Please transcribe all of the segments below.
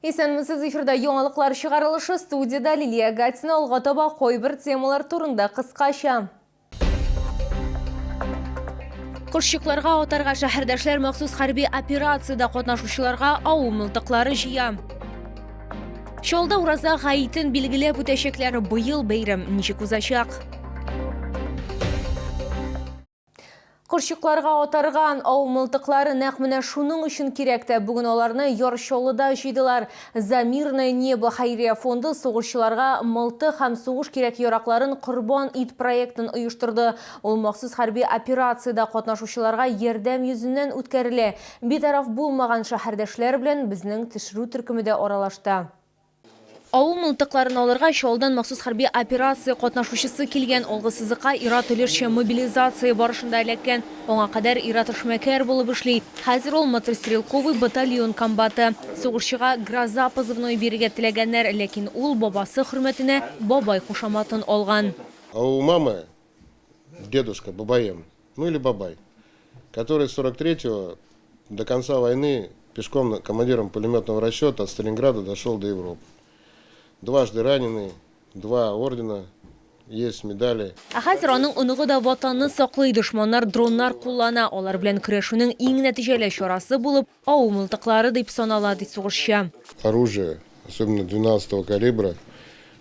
Исәнмесез, эфирда яңалыклар чыгарылышы, студияда Лилия Гатина, алга таба койбер темалар турында кыскача. Курчукларга отарга шәһәрдәшләр махсус хәрби операцияда катнашучыларга авыл мылтыклары җыя. Шолда ураза гаитен билгеләп үтәчәкләр, быел бәйрәм ничек узачак? Курчукларга отарган авыл мылтыклары нәкъ менә шуның өчен кирәк тә. Бүген аларны Яршолыда җыйдылар. За мирное небо хәйрия фонды сугышчыларга мылтык һәм сугыш кирәк яракларын корбан ит проектын оештырды. Ул махсус хәрби операцияда катнашучыларга ярдәм йөзеннән үткәрелә. Битараф булмаган шәһәрдәшләр белән безнең төшерү төркеме дә аралашты. Авыл мылтыкларын алырга Шолдан махсус хәрби операция катнашучысы килгән. Алгысызлыкка Ира Төлерче мобилизация барышында эләккән. Аңа кадәр Ира эшмәкәр булып эшли. Хәзер ул мотострелковый батальон комбаты. Сугышчыга Гроза позывной бирергә теләгәннәр, ләкин ул бабасы хөрмәтенә бабай кушаматын алган. А у мамы дедушка Бабаем, ну или Бабай, который с 43-го до конца войны пешком командиром пулеметного расчета от Сталинграда дошел до Европы. Дважды раненый, 2 ордена, есть медали. Хәзер аның оныгы да ватанны саклый, дошманнар дроннар куллана. Алар белән көрәшүнең иң нәтиҗәле чарасы булып, авыл мылтыклары дип санала, ди сугышчы. Оружие, особенно 12-го калибра,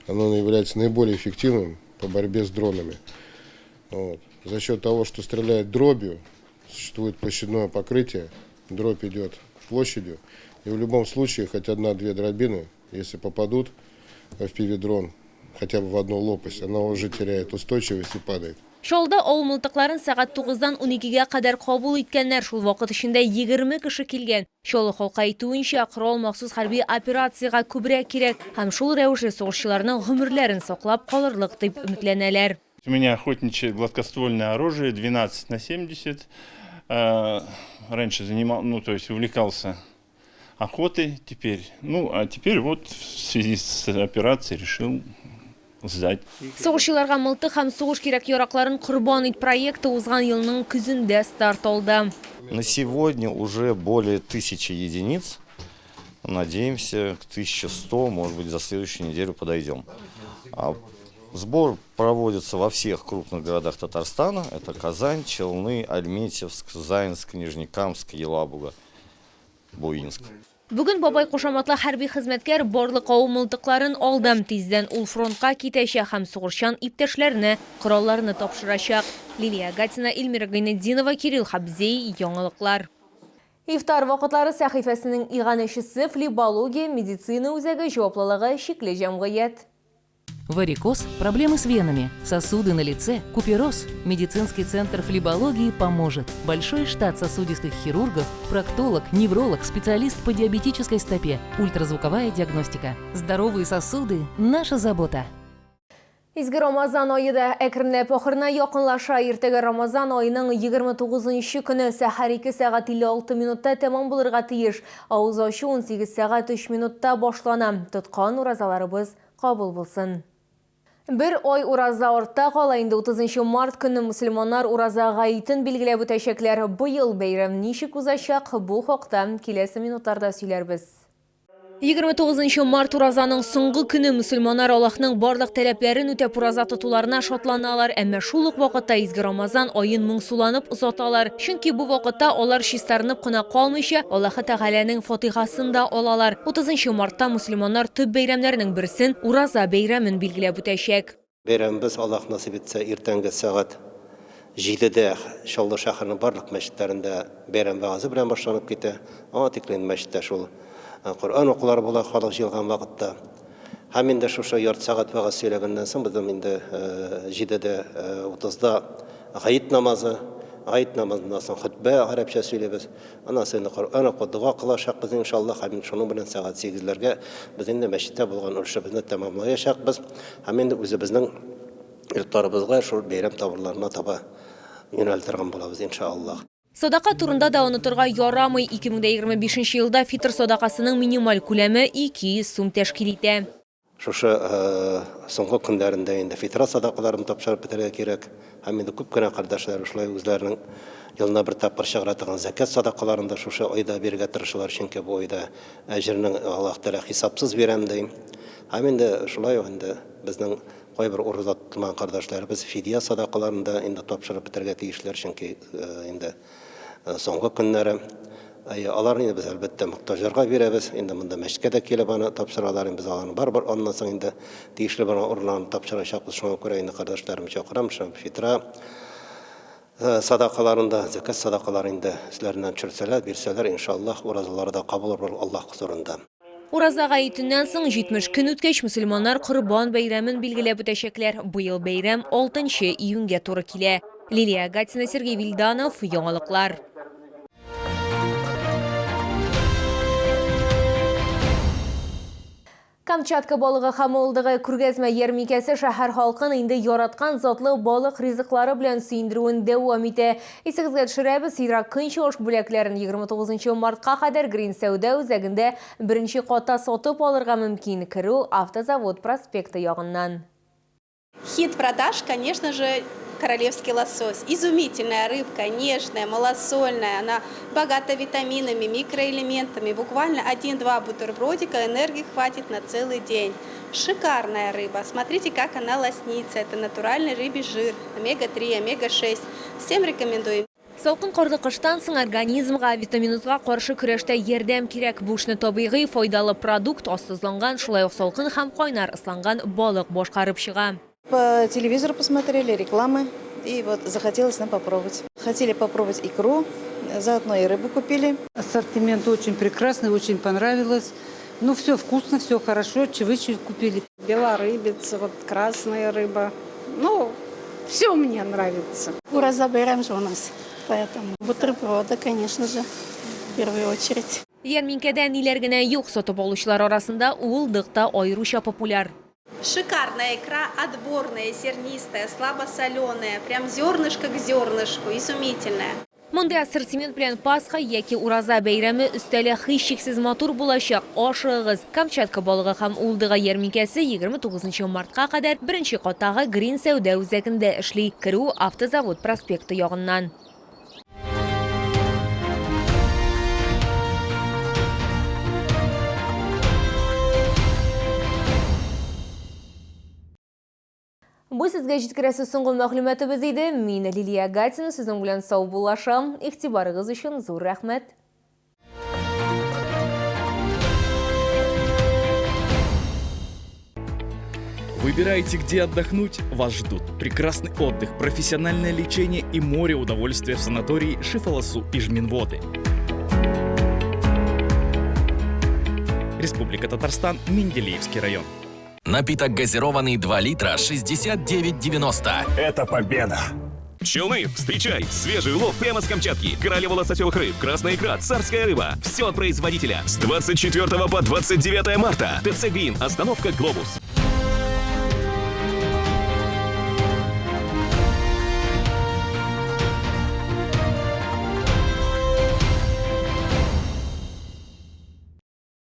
оно является наиболее эффективным по борьбе с дронами. Вот. За счет того, что стреляет дробью, существует площадное покрытие, дробь идет площадью, и в любом случае хоть 1-2 дробины, если попадут в FPV-дрон хотя бы в одну лопасть, она уже теряет устойчивость и падает. Шолда авыл мылтыкларын сәгать 9-дан 12-гә кадәр кабул иткәннәр. Шул вакыт эчендә 20 кеше килгән. Шолы халкы әйтүенчә, корал махсус хәрби операциягә күбрәк кирәк һәм шул рәвешле сугышчыларның гомерләрен саклап калырлык дип өметләнәләр. У меня охотничье гладкоствольное оружие 12×70. Раньше увлекался охотой, теперь вот в связи с операцией решил сдать. Сугышчыларга мылтык һәм сугыш кирәк яракларын корбан ит проекты узган елның күзендә старт алды. На сегодня уже более 1000 единиц. Надеемся, к 1100, может быть, за следующую неделю подойдем. Сбор проводится во всех крупных городах Татарстана. Это Казань, Челны, Альметьевск, Заинск, Нижнекамск, Елабуга, Буинск. Бүген бабай кушаматлы хәрби хезмәткәр барлык авыл мылтыкларын алды. Тиздән ул фронтка китәчәк һәм сугышчан иптәшләренә коралларны тапшырачак. Лилия Гатина, Эльмира Гайнетдинова, Кирилл Хабзей, яңалыклар. Ифтар вакытлары сәхифәсенең иганәчесе флебология медицина үзәге җаваплылыгы шикле җәмгыять. Варикоз, проблемы с венами, сосуды на лице, купероз. Медицинский центр флебологии поможет. Большой штат сосудистых хирургов, проктолог, невролог, специалист по диабетической стопе, ультразвуковая диагностика. Здоровые сосуды – наша забота. Изге Рамазан айы да әкренләп ахырына якынлаша. Иртәгә Рамазан айының 29-нчы көне сәхәр 2 сәгать 56 минутта тәмам булырга тиеш. Авыз ачу 18 сәгать 3 минутта башлана. Тоткан уразаларыбыз кабул булсын. Бер ай ураза артта кала, инде 30 март көнне мөселманнар ураза гаитен билгеләп үтәчәкләр. Быел бәйрәм ничек узачак, бу хакта киләсе минутларда сөйләрбез. 29 март уразаның соңгы көне мөселманнар Аллаһның барлык таләпләрен үтәп ураза тотуларына шатланалар, әмма шул ук вакытта изге Рамазан аен моңсуланып озаталар. Чөнки бу вакытта алар чистарынып кына калмыйча, Аллаһ Тәгаләнең фатихасын да алалар. 30 мартта мөселманнар төп бәйрәмнәрнең берсен, ураза бәйрәмен билгеләп үтәчәк. Бәйрәмбез Аллаһ насип итсә иртәнге сәгать 7-дә Шолда шәһәренең барлык мәчетләрендә бәйрәм вәгазы белән башланып китә. Аңа тиклем мәчеттә шул Коръан укулары була халык җыелган вакытта. Һәм инде шушы ярты сәгать вәгазь сөйләгәннән соң без инде 7-дә 30-да гаит намазыннан соң хутбә гарәпчә сөйләбез. Аннан соң Коръан укып дуа кылачак без иншаллах. Һәм шуның белән сәгать 8-ләргә без инде мәчеттә булган урышыбызны тәмамлаячакбыз. Һәм инде үзебезнең иртарыбызга шул бәйрәм табырларына таба юнәлтергән булабыз иншаллах. Садака турында да онытырга ярамый. 2025 елда фитр садакасының минималь күләме 200 сум тәшкил итә. Шушы соңгы көндәрендә инде фитра садакаларын тапшырып бетерергә кирәк. Һәм инде күп кенә кардәшләр шулай үзләренең елына бер тапкыр чыгара торган закат садакаларын да шушы айда бирергә тырышалар, чөнки бу айда әҗернең Аллаһ Тәгалә хисапсыз бирәм ди. Һәм инде шулай инде безнең кайбер урыза тотылган кардәшләребез фидия садакаларын да инде тапшырып бетергә тиешләр, чөнки инде соңгы көннәре аларны инде без әлбәттә мохтаҗларга бирәбез. Инде монда мәчеткә дә килеп аны тапшыралар, без аларны бар аннан соң инде тиешле бер урыннан тапшырачакбыз. Шуңа күрә инде кардәшләрем чакырам, шул фитра садакаларында, закат садакаларын инде сезләреннән төшерсәләр, бирсәләр, иншаллаһ, уразалары да кабул булыр Аллаһ хузурында. Ураза гаетеннән соң 70 көн үткәч мөселманнар Корбан бәйрәмен билгеләп үтәчәкләр. Быел бәйрәм 6 июньгә туры килә. Лилия Гатина, Сергей Вильданов, яңалыклар. Камчатка балыгы һәм улдыгы күргәзмә ярминкәсе шәһәр халкын инде яраткан затлы балык ризыклары белән сөендерүен дәвам итә. Исегезгә төшерәбез, Ирак көнчыгыш бүләкләрен 29 мартка кадәр Грин Сәүдә үзәгендә беренче катта сатып алырга мөмкин. Керү Автозавод проспекты ягыннан. Хит продаж, конечно же, королевский лосось. Изумительная рыбка, нежная, малосольная. Она богата витаминами, микроэлементами. Буквально 1-2 бутербродика энергии хватит на целый день. Шикарная рыба. Смотрите, как она лоснится. Это натуральный рыбий жир. Омега-3, омега-6. Всем рекомендуем. Салкын карлы кыштан соң организмга, витаминозга каршы көрәштә ярдәм кирәк. Бушны табигый файдалы продукт ассызланган, шулай ук салкын һәм кайнар ысланган балык башкарып чыга. По телевизору посмотрели, рекламы, и вот захотелось нам попробовать. Хотели попробовать икру, заодно и рыбу купили. Ассортимент очень прекрасный, очень понравилось. Ну, все вкусно, все хорошо, чевычи купили. Белорыбица, вот красная рыба. Ну, все мне нравится. Ураза бәйрәм же у нас, поэтому бутерброды, конечно же, в первую очередь. Ярминкәдә ниләр генә юк, сатып алучылар арасында улдыкта аеруча популяр. Шикарная икра, отборная, зернистая, слабосоленая. Прям зернышко к зернышку. Изумительная. Мондай ассортимент белән Пасха яки Ураза бәйрәме өстәле һичшиксез матур булачак. Ашыгыз. Камчатка балыгы һәм улдыгы ярминкәсе 29 мартка кадәр беренче каттагы Грин Сәүдә үзәгендә эшли. Керү Автозавод проспекты ягыннан. Бу сезгә җиткерәсе соңгы мәгълүматыбыз иде. Мин Лилия Гатина, сезнең белән сау булашам. Игътибарыгыз өчен зур рәхмәт. Выбираете, где отдохнуть? Вас ждут прекрасный отдых, профессиональное лечение и море удовольствия в санатории Шифаласу и Жминводы. Республика Татарстан, Менделеевский район. Напиток газированный 2 литра 69,90. Это победа! Челны, встречай! Свежий улов прямо с Камчатки. Королева лососевых рыб, красная икра, царская рыба. Все от производителя. С 24 по 29 марта. ТЦ Грин, остановка Глобус.